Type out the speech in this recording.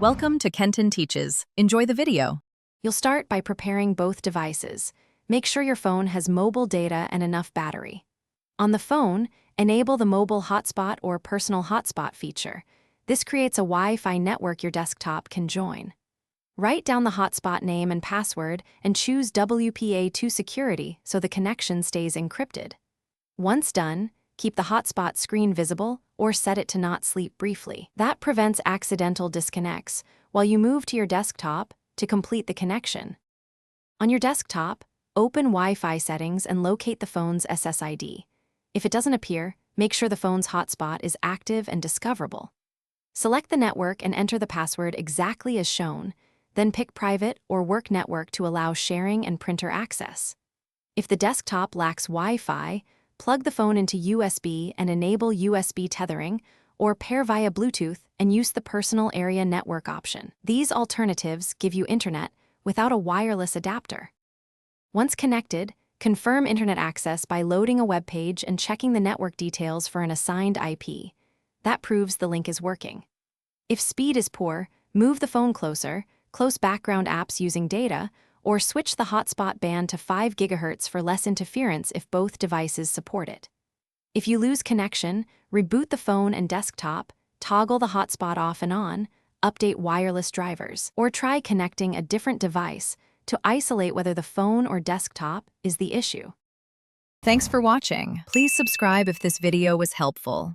Welcome to Kenton Teaches. Enjoy the video. You'll start by preparing both devices. Make sure your phone has mobile data and enough battery. On the phone, enable the mobile hotspot or personal hotspot feature. This creates a Wi-Fi network your desktop can join. Write down the hotspot name and password and choose WPA2 security so the connection stays encrypted. Once done, keep the hotspot screen visible or set it to not sleep briefly. That prevents accidental disconnects while you move to your desktop to complete the connection. On your desktop, open Wi-Fi settings and locate the phone's SSID. If it doesn't appear, make sure the phone's hotspot is active and discoverable. Select the network and enter the password exactly as shown, then pick private or work network to allow sharing and printer access. If the desktop lacks Wi-Fi, plug the phone into USB and enable USB tethering, or pair via Bluetooth and use the personal area network option. These alternatives give you internet without a wireless adapter. Once connected, confirm internet access by loading a web page and checking the network details for an assigned IP. That proves the link is working. If speed is poor, move the phone close background apps using data, or switch the hotspot band to 5 GHz for less interference if both devices support it. If you lose connection, reboot the phone and desktop, toggle the hotspot off and on, update wireless drivers, or try connecting a different device to isolate whether the phone or desktop is the issue. Thanks for watching. Please subscribe if this video was helpful.